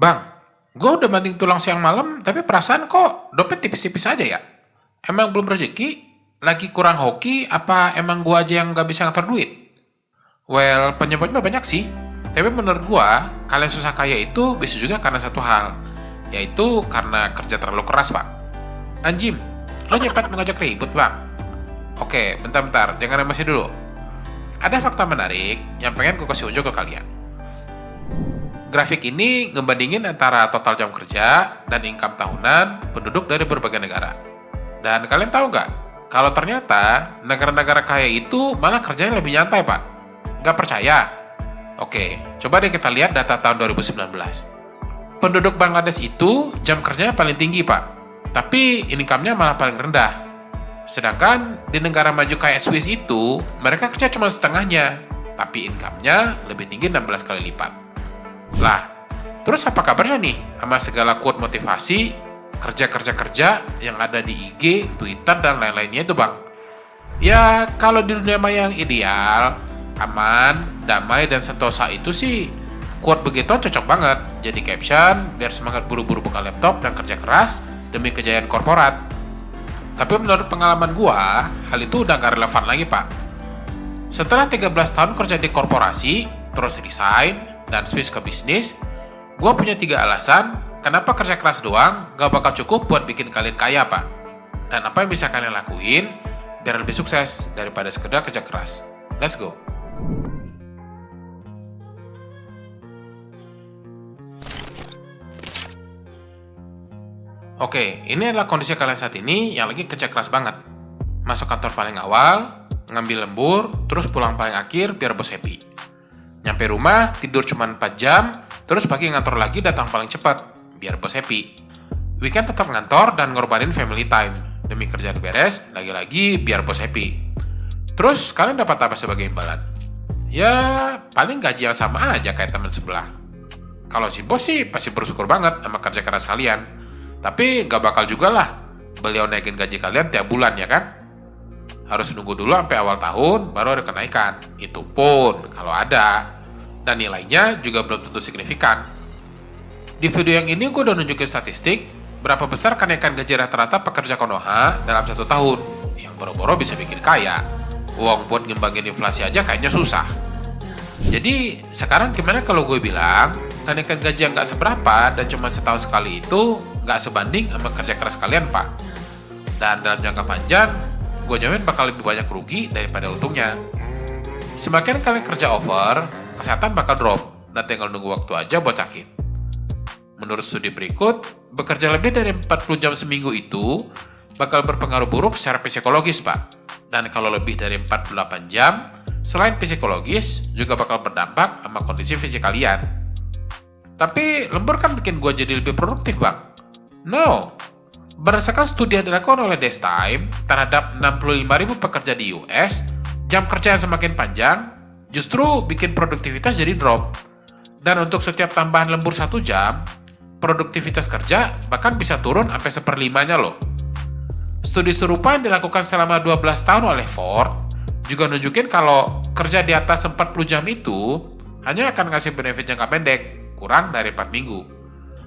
Bang, gue udah banting tulang siang malam, tapi perasaan kok dompet tipis-tipis aja ya? Emang belum rezeki? Lagi kurang hoki? Apa emang gue aja yang gak bisa ngatur duit? Well, penyebabnya banyak sih. Tapi menurut gue, kalian susah kaya itu bisa juga karena satu hal. Yaitu karena kerja terlalu keras, Pak. Anjim, lo nyepet mengajak ribut, Bang. Oke, bentar-bentar, jangan emosi dulu. Ada fakta menarik yang pengen gue kasih unjuk ke kalian. Grafik ini ngebandingin antara total jam kerja dan income tahunan penduduk dari berbagai negara. Dan kalian tahu nggak? Kalau ternyata negara-negara kaya itu malah kerjanya lebih nyantai, Pak. Nggak percaya? Oke, coba deh kita lihat data tahun 2019. Penduduk Bangladesh itu jam kerjanya paling tinggi, Pak. Tapi income-nya malah paling rendah. Sedangkan di negara maju kayak Swiss itu, mereka kerja cuma setengahnya. Tapi income-nya lebih tinggi 16 kali lipat. Lah, terus apa kabarnya nih sama segala quote motivasi, kerja-kerja-kerja yang ada di IG, Twitter, dan lain-lainnya itu, Bang? Ya, kalau di dunia maya yang ideal, aman, damai, dan sentosa itu sih, quote begitu cocok banget. Jadi caption, biar semangat buru-buru buka laptop dan kerja keras demi kejayaan korporat. Tapi menurut pengalaman gua, hal itu udah gak relevan lagi, Pak. Setelah 13 tahun kerja di korporasi, terus resign, dan switch ke bisnis, gue punya 3 alasan kenapa kerja keras doang gak bakal cukup buat bikin kalian kaya, Pak. Dan apa yang bisa kalian lakuin biar lebih sukses daripada sekedar kerja keras. Let's go. Oke, ini adalah kondisi kalian saat ini yang lagi kerja keras banget. Masuk kantor paling awal, ngambil lembur, terus pulang paling akhir biar bos happy. Nyampe rumah, tidur cuma 4 jam, terus pagi ngantor lagi datang paling cepat, biar bos happy. Weekend tetap ngantor dan ngorbanin family time, demi kerjaan beres, lagi-lagi biar bos happy. Terus, kalian dapat apa sebagai imbalan? Ya, paling gaji yang sama aja kayak teman sebelah. Kalau si bos sih pasti bersyukur banget sama kerja keras kalian. Tapi gak bakal juga lah beliau naikin gaji kalian tiap bulan, ya kan? Harus nunggu dulu sampai awal tahun baru ada kenaikan. Itu pun kalau ada. Dan nilainya juga belum tentu signifikan. Di video yang ini gue udah nunjukin statistik berapa besar kenaikan gaji rata-rata pekerja Konoha dalam 1 tahun. Yang boro-boro bisa bikin kaya. Uang buat ngembangin inflasi aja kayaknya susah. Jadi sekarang gimana kalau gue bilang kenaikan gaji yang gak seberapa dan cuma setahun sekali itu gak sebanding sama kerja keras kalian, Pak. Dan dalam jangka panjang, gue jamin bakal lebih banyak rugi daripada untungnya. Semakin kalian kerja over, kesehatan bakal drop, dan tinggal nunggu waktu aja buat sakit. Menurut studi berikut, bekerja lebih dari 40 jam seminggu itu bakal berpengaruh buruk secara psikologis, Pak. Dan kalau lebih dari 48 jam, selain psikologis, juga bakal berdampak sama kondisi fisik kalian. Tapi lembur kan bikin gue jadi lebih produktif, Bang. No. Berdasarkan studi yang dilakukan oleh Destime terhadap 65.000 pekerja di US, jam kerja yang semakin panjang justru bikin produktivitas jadi drop. Dan untuk setiap tambahan lembur 1 jam, produktivitas kerja bahkan bisa turun sampai 1/5-nya loh. Studi serupa yang dilakukan selama 12 tahun oleh Ford juga nunjukin kalau kerja di atas 40 jam itu hanya akan ngasih benefit jangka pendek, kurang dari 4 minggu.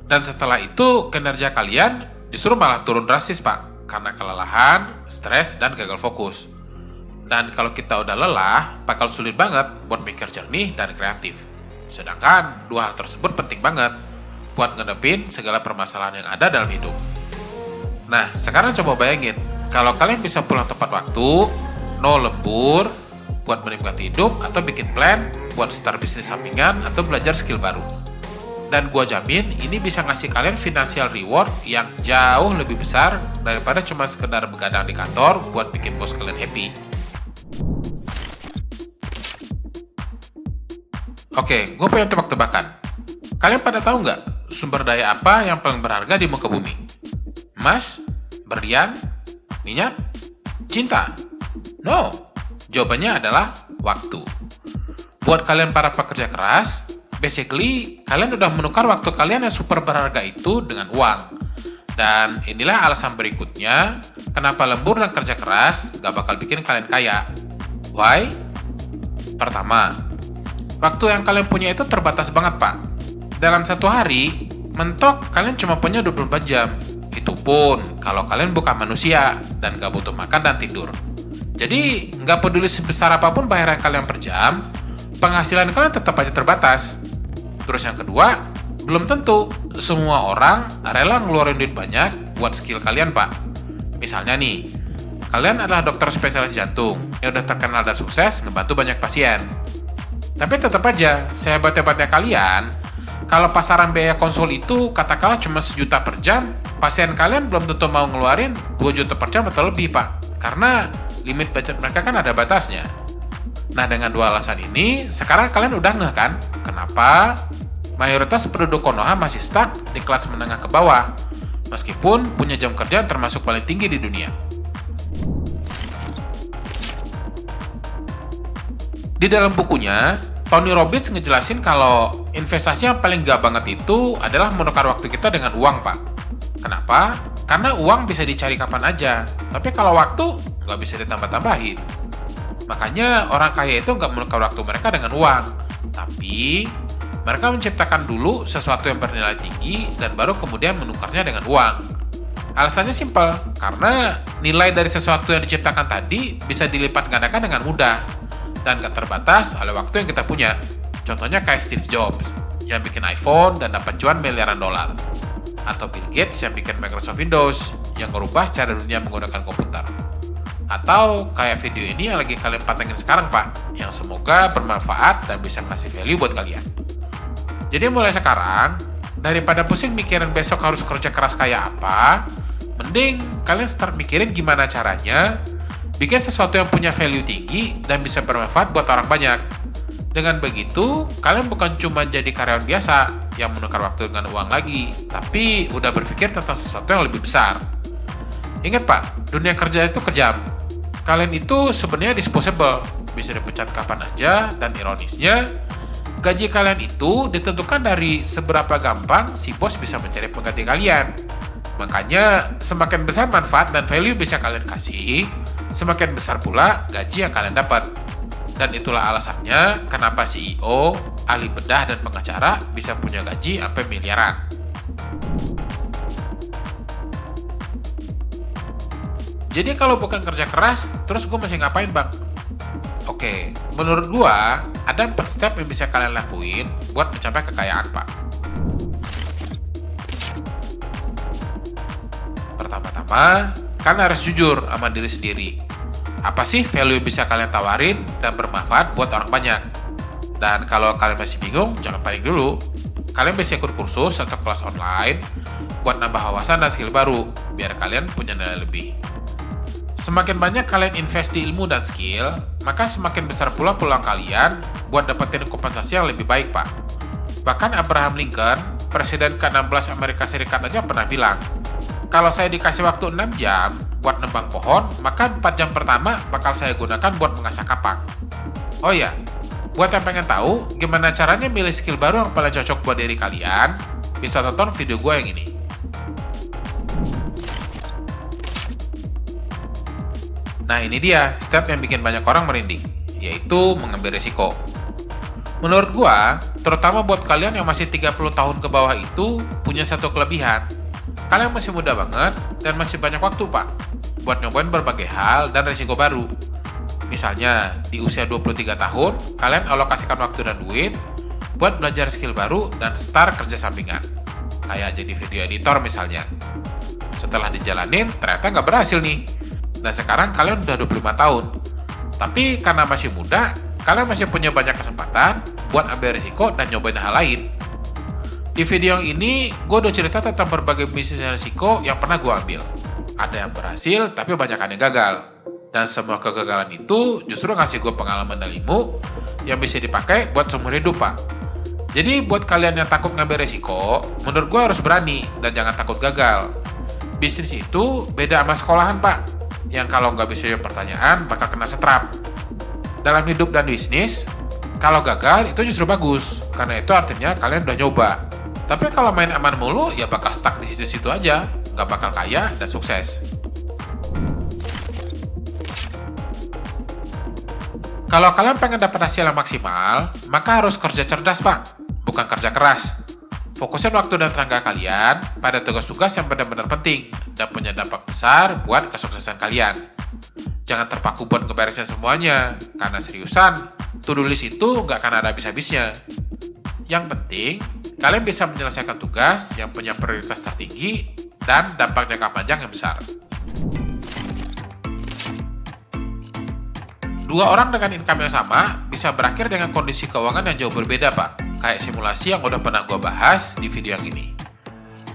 Dan setelah itu, kinerja kalian justru malah turun drastis, Pak, karena kelelahan, stres, dan gagal fokus. Dan kalau kita udah lelah, bakal sulit banget buat mikir jernih dan kreatif. Sedangkan 2 hal tersebut penting banget buat ngadepin segala permasalahan yang ada dalam hidup. Nah, sekarang coba bayangin, kalau kalian bisa pulang tepat waktu, no lembur, buat menikmati hidup, atau bikin plan buat start bisnis sampingan, atau belajar skill baru. Dan gua jamin ini bisa ngasih kalian financial reward yang jauh lebih besar daripada cuma sekedar begadang di kantor buat bikin bos kalian happy. Oke, gue punya tebak-tebakan. Kalian pada tahu nggak sumber daya apa yang paling berharga di muka bumi? Emas? Berlian? Minyak? Cinta? No, jawabannya adalah waktu. Buat kalian para pekerja keras, basically, kalian udah menukar waktu kalian yang super berharga itu dengan uang. Dan inilah alasan berikutnya, kenapa lembur dan kerja keras gak bakal bikin kalian kaya. Why? Pertama, waktu yang kalian punya itu terbatas banget, Pak. Dalam 1 hari, Mentok kalian cuma punya 24 jam. Itu pun kalau kalian bukan manusia dan gak butuh makan dan tidur. Jadi nggak peduli sebesar apapun bayaran kalian per jam, penghasilan kalian tetap aja terbatas. Terus yang kedua, belum tentu semua orang rela ngeluarin duit banyak buat skill kalian, Pak. Misalnya nih, kalian adalah dokter spesialis jantung yang udah terkenal dan sukses ngebantu banyak pasien. Tapi tetap aja, sehebat-hebatnya kalian, kalau pasaran biaya konsul itu katakanlah cuma 1 juta per jam, pasien kalian belum tentu mau ngeluarin 2 juta per jam atau lebih, Pak. Karena limit budget mereka kan ada batasnya. Nah, dengan 2 alasan ini, sekarang kalian udah ngeh kan? Kenapa mayoritas penduduk Konoha masih stuck di kelas menengah ke bawah, meskipun punya jam kerja yang termasuk paling tinggi di dunia. Di dalam bukunya, Tony Robbins ngejelasin kalau investasi yang paling gak banget itu adalah menukar waktu kita dengan uang, Pak. Kenapa? Karena uang bisa dicari kapan aja, tapi kalau waktu nggak bisa ditambah-tambahin. Makanya orang kaya itu nggak menukar waktu mereka dengan uang, tapi mereka menciptakan dulu sesuatu yang bernilai tinggi dan baru kemudian menukarnya dengan uang. Alasannya simpel, karena nilai dari sesuatu yang diciptakan tadi bisa dilipat gandakan dengan mudah dan gak terbatas oleh waktu yang kita punya. Contohnya kayak Steve Jobs yang bikin iPhone dan dapat cuan miliaran dolar, atau Bill Gates yang bikin Microsoft Windows yang merubah cara dunia menggunakan komputer. Atau kayak video ini yang lagi kalian pantengin sekarang, Pak, yang semoga bermanfaat dan bisa kasih value buat kalian. Jadi mulai sekarang, daripada pusing mikirin besok harus kerja keras kayak apa, mending kalian start mikirin gimana caranya bikin sesuatu yang punya value tinggi dan bisa bermanfaat buat orang banyak. Dengan begitu, kalian bukan cuma jadi karyawan biasa yang menukar waktu dengan uang lagi, tapi udah berpikir tentang sesuatu yang lebih besar. Ingat, Pak, dunia kerja itu kejam. Kalian itu sebenarnya disposable, bisa dipecat kapan aja, dan ironisnya, gaji kalian itu ditentukan dari seberapa gampang si bos bisa mencari pengganti kalian. Makanya, semakin besar manfaat dan value bisa kalian kasih, semakin besar pula gaji yang kalian dapat. Dan itulah alasannya kenapa CEO, ahli bedah, dan pengacara bisa punya gaji sampai miliaran. Jadi kalau bukan kerja keras, terus gue masih ngapain, Bang? Oke, menurut gue, ada 4 step yang bisa kalian lakuin buat mencapai kekayaan, Pak. Pertama-tama, kalian harus jujur sama diri sendiri. Apa sih value yang bisa kalian tawarin dan bermanfaat buat orang banyak? Dan kalau kalian masih bingung, jangan panik dulu. Kalian bisa ikut kursus atau kelas online buat nambah wawasan dan skill baru, biar kalian punya nilai lebih. Semakin banyak kalian invest di ilmu dan skill, maka semakin besar pula peluang kalian buat dapetin kompensasi yang lebih baik, Pak. Bahkan Abraham Lincoln, Presiden ke-16 Amerika Serikat aja pernah bilang, kalau saya dikasih waktu 6 jam buat nebang pohon, maka 4 jam pertama bakal saya gunakan buat mengasah kapak. Oh iya, buat yang pengen tahu gimana caranya milih skill baru yang paling cocok buat diri kalian, bisa tonton video gue yang ini. Nah, ini dia step yang bikin banyak orang merinding, yaitu mengambil risiko. Menurut gua, terutama buat kalian yang masih 30 tahun ke bawah itu punya satu kelebihan. Kalian masih muda banget dan masih banyak waktu, Pak, buat nyobain berbagai hal dan risiko baru. Misalnya, di usia 23 tahun, kalian alokasikan waktu dan duit buat belajar skill baru dan start kerja sampingan. Kayak jadi video editor misalnya. Setelah dijalanin, ternyata nggak berhasil nih. Dan sekarang kalian udah 25 tahun. Tapi karena masih muda, kalian masih punya banyak kesempatan buat ambil risiko dan nyobain hal lain. Di video yang ini, gue udah cerita tentang berbagai bisnis risiko yang pernah gue ambil. Ada yang berhasil, tapi banyak yang gagal. Dan semua kegagalan itu justru ngasih gue pengalaman dan ilmu yang bisa dipakai buat seumur hidup, Pak. Jadi buat kalian yang takut ngambil risiko, menurut gue harus berani dan jangan takut gagal. Bisnis itu beda sama sekolahan, Pak, yang kalau nggak bisa jawab pertanyaan bakal kena setrap. Dalam hidup dan bisnis, kalau gagal itu justru bagus, karena itu artinya kalian udah nyoba. Tapi kalau main aman mulu, ya bakal stuck di situ-situ aja, nggak bakal kaya dan sukses. Kalau kalian pengen dapat hasil yang maksimal, maka harus kerja cerdas, Pak, bukan kerja keras. Fokusin waktu dan tenaga kalian pada tugas-tugas yang benar-benar penting dan punya dampak besar buat kesuksesan kalian. Jangan terpaku buat ngeberesin semuanya, karena seriusan, to-do list itu nggak akan ada habis-habisnya. Yang penting, kalian bisa menyelesaikan tugas yang punya prioritas tertinggi dan dampak jangka panjang yang besar. Dua orang dengan income yang sama bisa berakhir dengan kondisi keuangan yang jauh berbeda, Pak. Kayak simulasi yang udah pernah gue bahas di video yang ini.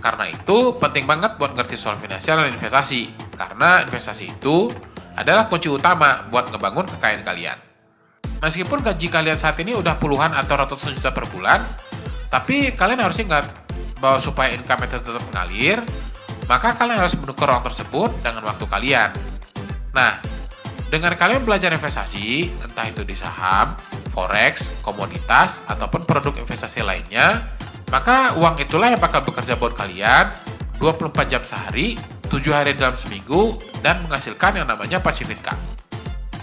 Karena itu, penting banget buat ngerti soal finansial dan investasi. Karena investasi itu adalah kunci utama buat ngebangun kekayaan kalian. Meskipun gaji kalian saat ini udah puluhan atau ratusan juta per bulan, tapi kalian harus ingat bahwa supaya income itu tetap mengalir, maka kalian harus menukar uang tersebut dengan waktu kalian. Nah, dengan kalian belajar investasi, entah itu di saham, forex, komoditas, ataupun produk investasi lainnya, maka uang itulah yang bakal bekerja buat kalian 24 jam sehari, 7 hari dalam seminggu, dan menghasilkan yang namanya passive income.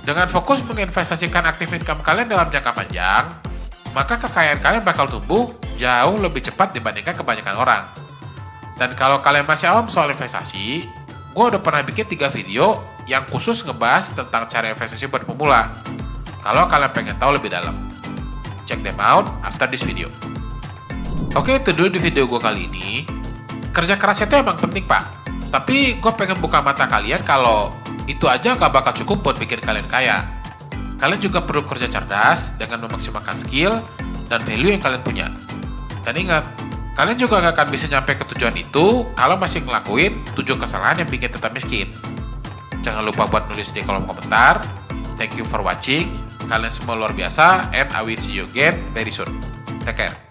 Dengan fokus menginvestasikan aktif income kalian dalam jangka panjang, maka kekayaan kalian bakal tumbuh jauh lebih cepat dibandingkan kebanyakan orang. Dan kalau kalian masih awam soal investasi, gue udah pernah bikin 3 video yang khusus ngebahas tentang cara investasi buat pemula. Kalau kalian pengen tahu lebih dalam, check them out after this video. Oke, itu dulu di video gue kali ini. Kerja keras itu emang penting, Pak. Tapi gue pengen buka mata kalian kalau itu aja gak bakal cukup buat bikin kalian kaya. Kalian juga perlu kerja cerdas dengan memaksimalkan skill dan value yang kalian punya. Dan ingat, kalian juga gak akan bisa nyampe ke tujuan itu kalau masih ngelakuin 7 kesalahan yang bikin tetap miskin. Jangan lupa buat nulis di kolom komentar. Thank you for watching. Kalian semua luar biasa, and I will see you again very soon. Take care.